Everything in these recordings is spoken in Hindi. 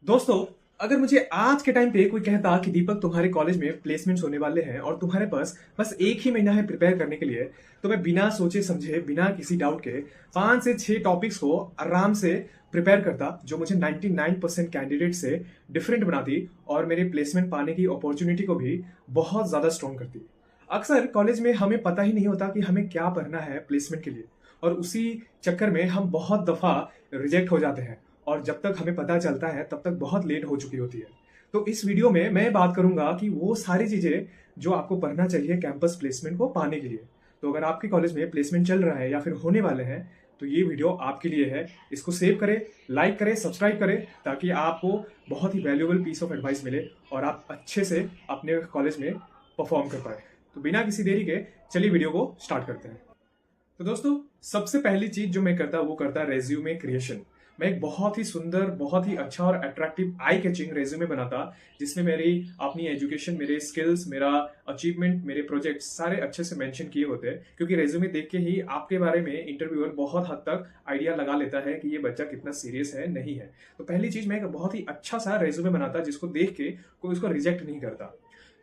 दोस्तों, अगर मुझे आज के टाइम पे कोई कहता कि दीपक तुम्हारे कॉलेज में प्लेसमेंट्स होने वाले हैं और तुम्हारे पास बस एक ही महीना है प्रिपेयर करने के लिए, तो मैं बिना सोचे समझे, बिना किसी डाउट के 5 से 6 टॉपिक्स को आराम से प्रिपेयर करता, जो मुझे 99% कैंडिडेट से डिफरेंट बनाती और मेरे प्लेसमेंट पाने की अपॉर्चुनिटी को भी बहुत ज़्यादा स्ट्रॉन्ग करती। अक्सर कॉलेज में हमें पता ही नहीं होता कि हमें क्या पढ़ना है प्लेसमेंट के लिए, और उसी चक्कर में हम बहुत दफ़ा रिजेक्ट हो जाते हैं, और जब तक हमें पता चलता है तब तक बहुत लेट हो चुकी होती है। तो इस वीडियो में मैं बात करूंगा कि वो सारी चीजें जो आपको पढ़ना चाहिए कैंपस प्लेसमेंट को पाने के लिए। तो अगर आपके कॉलेज में प्लेसमेंट चल रहा है या फिर होने वाले हैं, तो ये वीडियो आपके लिए है। इसको सेव करें, लाइक करें, सब्सक्राइब करें, ताकि आपको बहुत ही वैल्यूएबल पीस ऑफ एडवाइस मिले और आप अच्छे से अपने कॉलेज में परफॉर्म कर पाए। तो बिना किसी देरी के चलिए वीडियो को स्टार्ट करते हैं। तो दोस्तों, सबसे पहली चीज जो मैं करता वो करता रेज्यूमे क्रिएशन। मैं एक बहुत ही सुंदर, बहुत ही अच्छा और अट्रैक्टिव, आई कैचिंग रेज्यूमे बनाता, जिसमें मेरी अपनी एजुकेशन, मेरे स्किल्स, मेरा अचीवमेंट, मेरे प्रोजेक्ट सारे अच्छे से मेंशन किए होते हैं। क्योंकि रेज्यूमे देख के ही आपके बारे में इंटरव्यूअर बहुत हद तक आइडिया लगा लेता है कि ये बच्चा कितना सीरियस है, नहीं है। तो पहली चीज, मैं एक बहुत ही अच्छा सा रेज्यूमे बनाता जिसको देख के कोई उसको रिजेक्ट नहीं करता।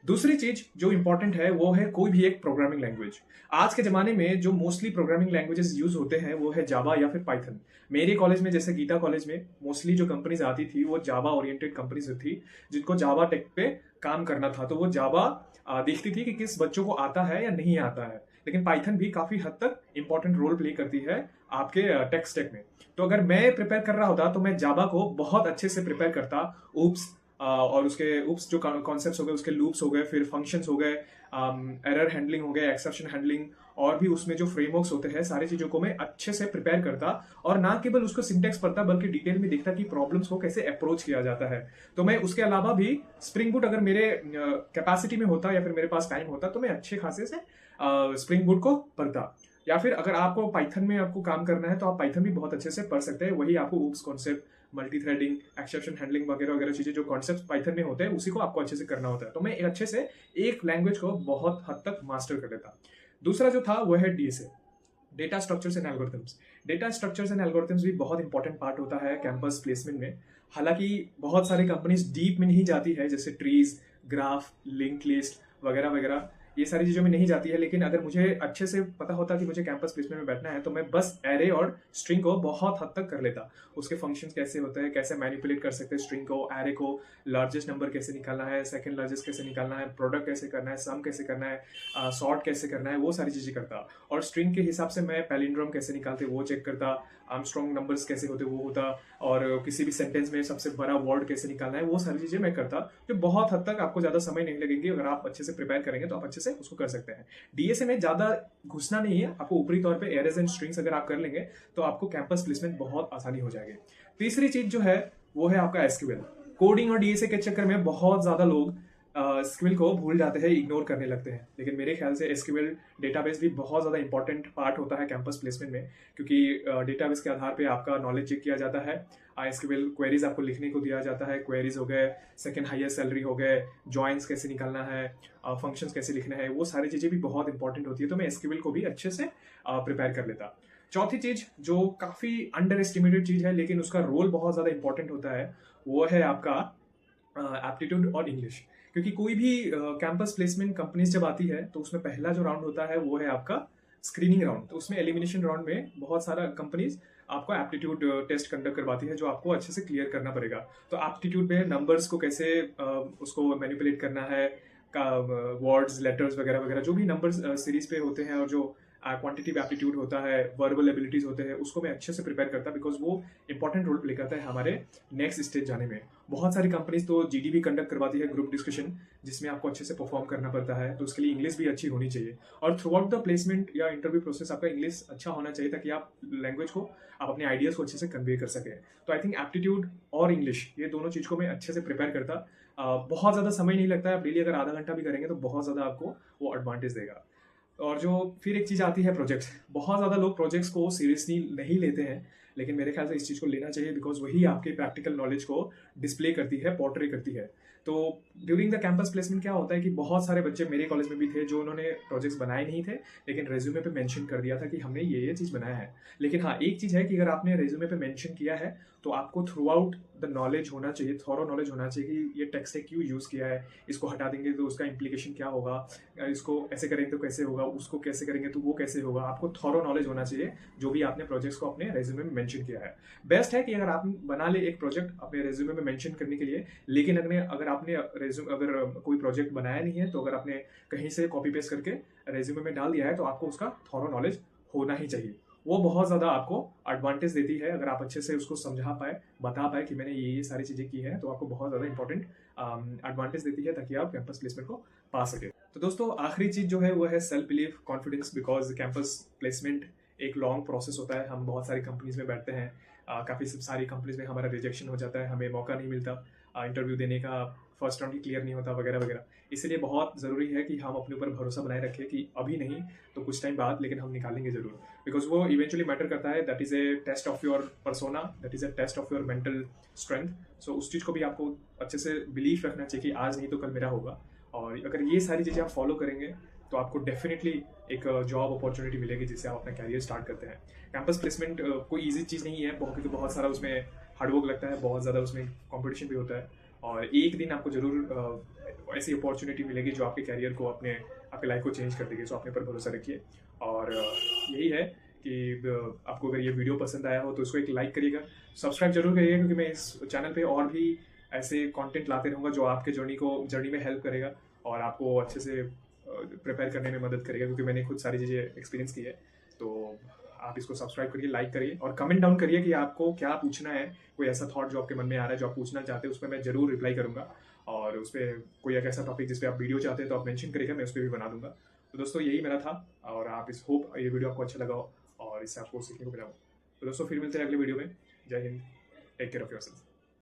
दूसरी चीज जो इंपॉर्टेंट है वो है कोई भी एक प्रोग्रामिंग लैंग्वेज। आज के जमाने में जो मोस्टली प्रोग्रामिंग लैंग्वेजेस यूज होते हैं वो है जावा या फिर पाइथन। मेरे कॉलेज में, जैसे गीता कॉलेज में, मोस्टली जो कंपनीज आती थी वो जावा ओरिएंटेड कंपनीज थी, जिनको जावा टेक पे काम करना था। तो वो जावा देखती थी कि किस बच्चों को आता है या नहीं आता है। लेकिन पाइथन भी काफी हद तक इंपॉर्टेंट रोल प्ले करती है आपके टेक स्टैक में। तो अगर मैं प्रिपेयर कर रहा होता तो मैं जावा को बहुत अच्छे से प्रिपेयर करता। ऊप्स और उसके उप्स जो कॉन्सेप्ट्स हो गए, उसके लूप्स हो गए, फिर फंक्शंस हो गए, एरर हैंडलिंग हो गए, एक्सेप्शन हैंडलिंग, और भी उसमें जो फ्रेमवर्क्स होते हैं, सारी चीजों को मैं अच्छे से प्रिपेयर करता। और ना केवल उसको सिंटेक्स पढ़ता बल्कि डिटेल में देखता कि प्रॉब्लम्स को कैसे अप्रोच किया जाता है। तो मैं उसके अलावा भी स्प्रिंग बूट, अगर मेरे कैपेसिटी में होता या फिर मेरे पास टाइम होता, तो मैं अच्छे खासे से स्प्रिंग बूट को पढ़ता। या फिर अगर आपको पाइथन में आपको काम करना है तो आप पाइथन भी बहुत अच्छे से पढ़ सकते हैं। वही आपको oops concept, multi threading, exception handling वगैरह वगैरह चीजें, जो कॉन्सेप्ट पाइथन में होते हैं, उसी को आपको अच्छे से करना होता है। तो मैं एक अच्छे से एक लैंग्वेज को बहुत हद तक मास्टर कर लेता। दूसरा जो था वो है DSA, data structures and algorithms. Data structures and algorithms भी बहुत इंपॉर्टेंट पार्ट होता है कैंपस प्लेसमेंट में। हालांकि बहुत सारी कंपनीज डीप में नहीं जाती है, जैसे ट्रीज, ग्राफ, लिंक लिस्ट वगैरह वगैरह, ये सारी चीजों में नहीं जाती है। लेकिन अगर मुझे अच्छे से पता होता कि मुझे कैंपस प्लेसमेंट में बैठना है, तो मैं बस एरे और स्ट्रिंग को बहुत हद तक कर लेता। उसके फंक्शंस कैसे होते हैं, कैसे मैनिपुलेट कर सकते हैं स्ट्रिंग को, एरे को, लार्जेस्ट नंबर कैसे निकालना है, सेकंड लार्जेस्ट कैसे निकालना है, प्रोडक्ट कैसे करना है, सम कैसे करना है, सॉर्ट कैसे करना है, वो सारी चीजें करता। और स्ट्रिंग के हिसाब से मैं पैलिंड्रोम कैसे निकालते वो चेक करता, आर्मस्ट्रॉन्ग नंबर्स कैसे होते वो होता, और किसी भी सेंटेंस में सबसे बड़ा वर्ड कैसे निकालना है, वो सारी चीजें मैं करता। जो बहुत हद तक आपको ज्यादा समय नहीं लगेगी, अगर आप अच्छे से प्रिपेयर करेंगे तो आप अच्छे से उसको कर सकते हैं। डीएसए में ज्यादा घुसना नहीं है आपको, ऊपरी तौर पे एरेज एंड स्ट्रिंग्स अगर आप कर लेंगे तो आपको कैंपस प्लेसमेंट बहुत आसानी हो जाएगी। तीसरी चीज जो है वो है आपका एसक्यूएल। कोडिंग और डीएसए के चक्कर में बहुत ज्यादा लोग स्किल को भूल जाते हैं, इग्नोर करने लगते हैं। लेकिन मेरे ख्याल से एसक्यूएल डेटाबेस भी बहुत ज्यादा इंपॉर्टेंट पार्ट होता है कैंपस प्लेसमेंट में, क्योंकि डेटाबेस के आधार पे आपका नॉलेज चेक किया जाता है। एसक्यूएल क्वेरीज आपको लिखने को दिया जाता है, क्वेरीज हो गए, सेकंड हाईएस्ट सैलरी हो गए, जॉइंस कैसे निकालना है, फंक्शंस कैसे लिखना है, वो सारी चीजें भी बहुत इंपॉर्टेंट होती है। तो मैं एसक्यूएल को भी अच्छे से प्रिपेयर कर लेता। चौथी चीज जो काफी अंडर एस्टिमेटेड चीज है लेकिन उसका रोल बहुत ज्यादा इंपॉर्टेंट होता है, वो है आपका एप्टीट्यूड और इंग्लिश। क्योंकि कोई भी कैंपस प्लेसमेंट कंपनीज जब आती है तो उसमें पहला जो राउंड होता है वो है आपका स्क्रीनिंग राउंड। तो उसमें एलिमिनेशन राउंड में बहुत सारा कंपनीज आपको एप्टीट्यूड टेस्ट कंडक्ट करवाती है, जो आपको अच्छे से क्लियर करना पड़ेगा। तो एप्टीट्यूड में नंबर्स को कैसे उसको मैनिपुलेट करना है, का वर्ड्स, लेटर्स वगैरह वगैरह, जो भी नंबर्स सीरीज पे होते हैं, और जो क्वांटिटिव एप्टीट्यूड होता है, वर्बल एबिलिटीज होते हैं, उसको मैं अच्छे से प्रिपेयर करता, बिकॉज वो इंपॉर्टेंट रोल प्ले करता है हमारे नेक्स्ट स्टेज जाने में। बहुत सारी कंपनीज तो जीडी कंडक्ट करवाती है, ग्रुप डिस्कशन, जिसमें आपको अच्छे से परफॉर्म करना पड़ता है। तो उसके लिए इंग्लिश भी अच्छी होनी चाहिए, और थ्रू आउट द प्लेसमेंट या इंटरव्यू प्रोसेस आपका इंग्लिश अच्छा होना चाहिए, ताकि आप लैंग्वेज को, आप अपने आइडियाज को अच्छे से कन्वे कर सके। तो आई थिंक एप्टीट्यूड और इंग्लिश, ये दोनों चीज को मैं अच्छे से प्रिपेयर करता। बहुत ज्यादा समय नहीं लगता है, आप डेली अगर आधा घंटा भी करेंगे तो बहुत ज्यादा आपको वो एडवांटेज देगा। और जो फिर एक चीज आती है प्रोजेक्ट्स। बहुत ज्यादा लोग प्रोजेक्ट्स को सीरियसली नहीं लेते हैं, लेकिन मेरे ख्याल से इस चीज़ को लेना चाहिए बिकॉज वही आपके प्रैक्टिकल नॉलेज को डिस्प्ले करती है, पोर्ट्रे करती है। तो ड्यूरिंग द कैंपस प्लेसमेंट क्या होता है कि बहुत सारे बच्चे मेरे कॉलेज में भी थे जो उन्होंने प्रोजेक्ट्स बनाए नहीं थे, लेकिन रेज्यूमे पे मेंशन कर दिया था कि हमने ये चीज़ बनाया है। लेकिन हाँ, एक चीज़ है कि अगर आपने रेज्यूमे पे मेंशन किया है तो आपको थ्रू आउट द नॉलेज होना चाहिए, थॉरो नॉलेज होना चाहिए कि ये टेक्स्ट ने क्यों यूज़ किया है, इसको हटा देंगे तो उसका इम्प्लीकेशन क्या होगा, इसको ऐसे करेंगे तो कैसे होगा, उसको कैसे करेंगे तो वो कैसे होगा। आपको थॉरो नॉलेज होना चाहिए जो भी आपने प्रोजेक्ट्स को अपने रेज्यूमे में मेंशन किया है। बेस्ट है कि अगर आप बना ले एक प्रोजेक्ट अपने रेज्यूमे में मेंशन करने के लिए, लेकिन अगर आपने अगर कोई प्रोजेक्ट बनाया नहीं है तो अगर आपने कहीं से कॉपी पेस्ट करके रेज्यूमे में डाल दिया है तो आपको उसका थॉरो नॉलेज होना ही चाहिए। वो बहुत ज़्यादा आपको एडवांटेज देती है अगर आप अच्छे से उसको समझा पाए, बता पाए कि मैंने ये सारी चीज़ें की हैं, तो आपको बहुत ज़्यादा इंपॉर्टेंट एडवांटेज देती है ताकि आप कैंपस प्लेसमेंट को पा सके। तो दोस्तों आखिरी चीज़ जो है वो है self believe, confidence, because campus placement एक लॉन्ग प्रोसेस होता है। हम बहुत सारी कंपनीज में बैठते हैं, काफ़ी सारी कंपनीज में हमारा रिजेक्शन हो जाता है, हमें मौका नहीं मिलता इंटरव्यू देने का, फर्स्ट राउंड ही क्लियर नहीं होता वगैरह वगैरह। इसलिए बहुत ज़रूरी है कि हम अपने ऊपर भरोसा बनाए रखें कि अभी नहीं तो कुछ टाइम बाद, लेकिन हम निकालेंगे ज़रूर, बिकॉज वो इवेंचुअली मैटर करता है। That is a test of your persona, that is a test of your mental strength. So उस चीज़ को भी आपको अच्छे से बिलीव रखना चाहिए कि आज नहीं तो कल मेरा होगा। और अगर ये सारी चीज़ें आप फॉलो करेंगे तो आपको डेफिनेटली एक जॉब अपॉर्चुनिटी मिलेगी जिससे आप अपना कैरियर स्टार्ट करते हैं। कैंपस प्लेसमेंट कोई इजी चीज़ नहीं है, क्योंकि बहुत सारा उसमें हार्डवर्क लगता है, बहुत ज़्यादा उसमें कंपटीशन भी होता है, और एक दिन आपको ज़रूर ऐसी अपॉर्चुनिटी मिलेगी जो आपके कैरियर को, आपके लाइफ को चेंज कर देगी। सो अपने पर भरोसा रखिए। और यही है कि आपको अगर ये वीडियो पसंद आया हो तो इसको एक लाइक करिएगा, सब्सक्राइब जरूर करिएगा, क्योंकि मैं इस चैनल पे और भी ऐसे कंटेंट लाते रहूँगा जो आपके जर्नी में हेल्प करेगा और आपको अच्छे से प्रिपेयर करने में मदद करेगा, क्योंकि मैंने खुद सारी चीज़ें एक्सपीरियंस की है। तो आप इसको सब्सक्राइब करिए, लाइक करिए और कमेंट डाउन करिए कि आपको क्या पूछना है। कोई ऐसा थॉट जो आपके मन में आ रहा है, जो आप पूछना चाहते हैं, उस पर मैं जरूर रिप्लाई करूँगा। और उस पर कोई एक ऐसा टॉपिक जिस पे आप वीडियो चाहते हैं तो आप मेंशन करिएगा, मैं उस पर भी बना दूंगा। तो दोस्तों यही मेरा था, और आप इस होप ये वीडियो आपको अच्छा लगा हो और इससे आपको सीखने को मिला हो। तो दोस्तों फिर मिलते हैं अगले वीडियो में। जय हिंद, टेक केयर ऑफ योरसेल्फ।